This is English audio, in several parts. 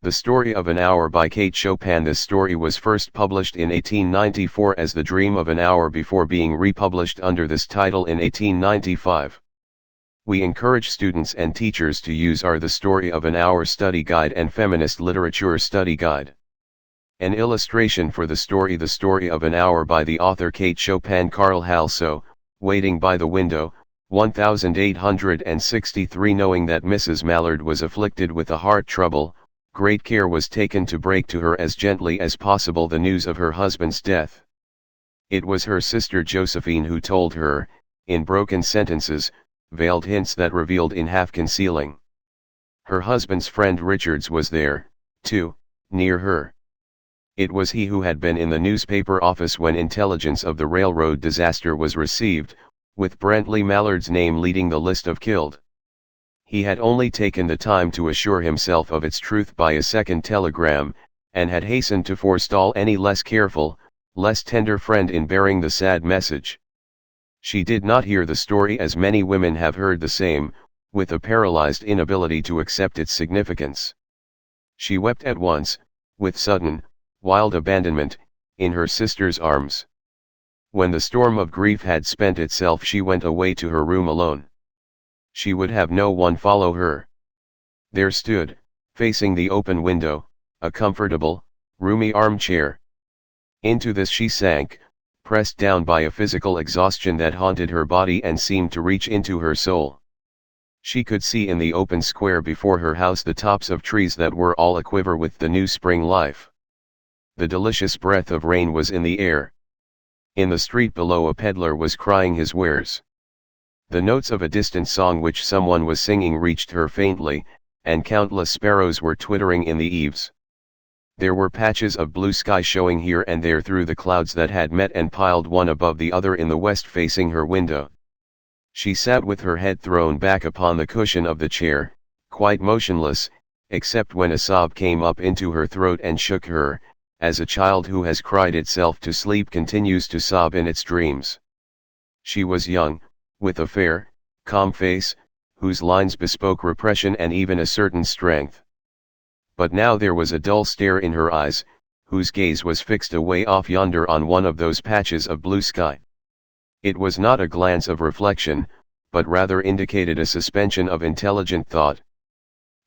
The Story of an Hour by Kate Chopin. This story was first published in 1894 as The Dream of an Hour before being republished under this title in 1895. We encourage students and teachers to use our The Story of an Hour study guide and Feminist Literature study guide. An illustration for The Story of an Hour by the author Kate Chopin. Karl Halso, Waiting by the Window, 1863. Knowing that Mrs. Mallard was afflicted with a heart trouble, great care was taken to break to her as gently as possible the news of her husband's death. It was her sister Josephine who told her, in broken sentences, veiled hints that revealed in half-concealing. Her husband's friend Richards was there, too, near her. It was he who had been in the newspaper office when intelligence of the railroad disaster was received, with Brentley Mallard's name leading the list of killed. He had only taken the time to assure himself of its truth by a second telegram, and had hastened to forestall any less careful, less tender friend in bearing the sad message. She did not hear the story as many women have heard the same, with a paralyzed inability to accept its significance. She wept at once, with sudden, wild abandonment, in her sister's arms. When the storm of grief had spent itself, she went away to her room alone. She would have no one follow her. There stood, facing the open window, a comfortable, roomy armchair. Into this she sank, pressed down by a physical exhaustion that haunted her body and seemed to reach into her soul. She could see in the open square before her house the tops of trees that were all aquiver with the new spring life. The delicious breath of rain was in the air. In the street below a peddler was crying his wares. The notes of a distant song which someone was singing reached her faintly, and countless sparrows were twittering in the eaves. There were patches of blue sky showing here and there through the clouds that had met and piled one above the other in the west facing her window. She sat with her head thrown back upon the cushion of the chair, quite motionless, except when a sob came up into her throat and shook her, as a child who has cried itself to sleep continues to sob in its dreams. She was young, with a fair, calm face, whose lines bespoke repression and even a certain strength. But now there was a dull stare in her eyes, whose gaze was fixed away off yonder on one of those patches of blue sky. It was not a glance of reflection, but rather indicated a suspension of intelligent thought.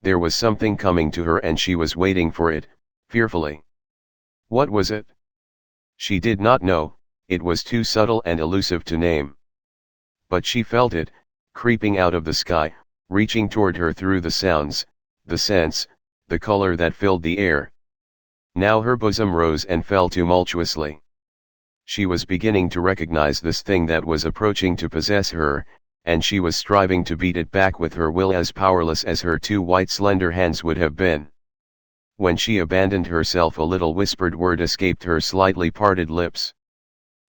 There was something coming to her and she was waiting for it, fearfully. What was it? She did not know, it was too subtle and elusive to name. But she felt it, creeping out of the sky, reaching toward her through the sounds, the scents, the color that filled the air. Now her bosom rose and fell tumultuously. She was beginning to recognize this thing that was approaching to possess her, and she was striving to beat it back with her will as powerless as her two white slender hands would have been. When she abandoned herself, a little whispered word escaped her slightly parted lips.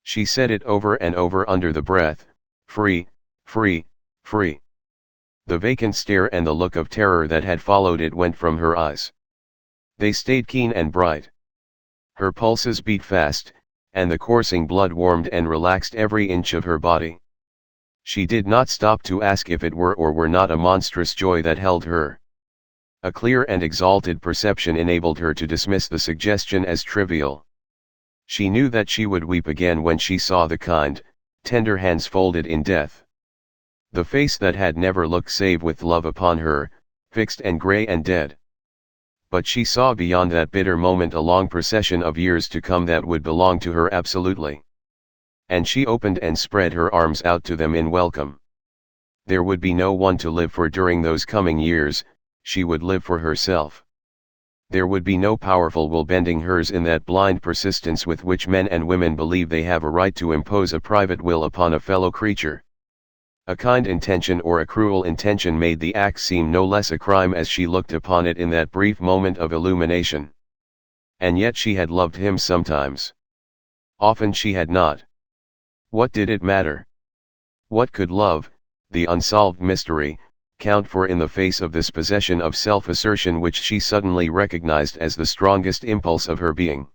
She said it over and over under the breath, "Free, free, free." The vacant stare and the look of terror that had followed it went from her eyes. They stayed keen and bright. Her pulses beat fast, and the coursing blood warmed and relaxed every inch of her body. She did not stop to ask if it were or were not a monstrous joy that held her. A clear and exalted perception enabled her to dismiss the suggestion as trivial. She knew that she would weep again when she saw the kind, tender hands folded in death. The face that had never looked save with love upon her, fixed and grey and dead. But she saw beyond that bitter moment a long procession of years to come that would belong to her absolutely. And she opened and spread her arms out to them in welcome. There would be no one to live for during those coming years, she would live for herself. There would be no powerful will bending hers in that blind persistence with which men and women believe they have a right to impose a private will upon a fellow creature. A kind intention or a cruel intention made the act seem no less a crime as she looked upon it in that brief moment of illumination. And yet she had loved him sometimes. Often she had not. What did it matter? What could love, the unsolved mystery, count for in the face of this possession of self-assertion which she suddenly recognized as the strongest impulse of her being?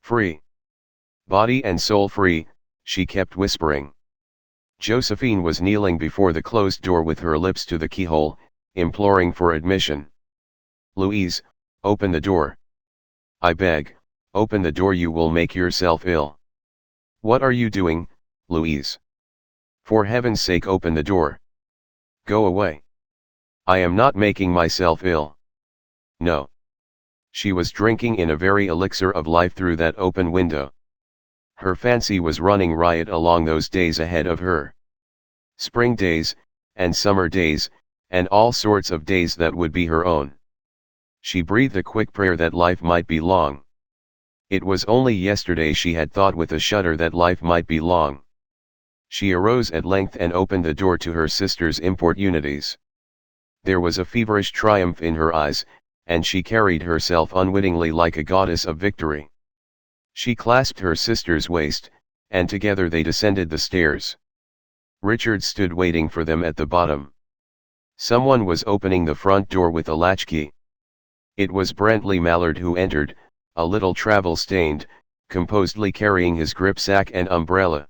Free. Body and soul free, she kept whispering. Josephine was kneeling before the closed door with her lips to the keyhole, imploring for admission. Louise, Open the door. I beg, open the door, you will make yourself ill. What are you doing, Louise? For heaven's sake, open the door. Go away. I am not making myself ill. No. She was drinking in a very elixir of life through that open window. Her fancy was running riot along those days ahead of her. Spring days, and summer days, and all sorts of days that would be her own. She breathed a quick prayer that life might be long. It was only yesterday she had thought with a shudder that life might be long. She arose at length and opened the door to her sister's importunities. There was a feverish triumph in her eyes, and she carried herself unwittingly like a goddess of victory. She clasped her sister's waist, and together they descended the stairs. Richard stood waiting for them at the bottom. Someone was opening the front door with a latchkey. It was Brently Mallard who entered, a little travel-stained, composedly carrying his gripsack and umbrella.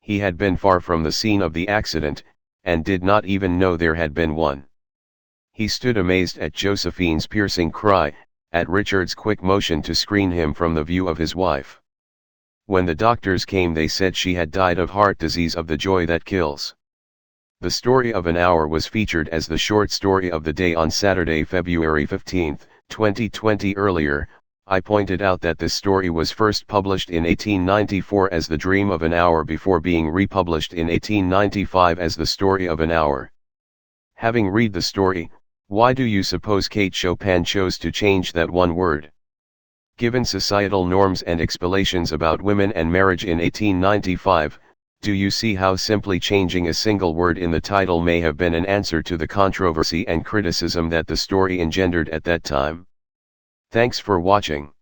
He had been far from the scene of the accident, and did not even know there had been one. He stood amazed at Josephine's piercing cry, at Richard's quick motion to screen him from the view of his wife. When the doctors came, they said she had died of heart disease, of the joy that kills. The Story of an Hour was featured as the short story of the day on Saturday, February 15, 2020. Earlier, I pointed out that this story was first published in 1894 as The Dream of an Hour before being republished in 1895 as The Story of an Hour. Having read the story, why do you suppose Kate Chopin chose to change that one word? Given societal norms and explanations about women and marriage in 1895, do you see how simply changing a single word in the title may have been an answer to the controversy and criticism that the story engendered at that time? Thanks for watching.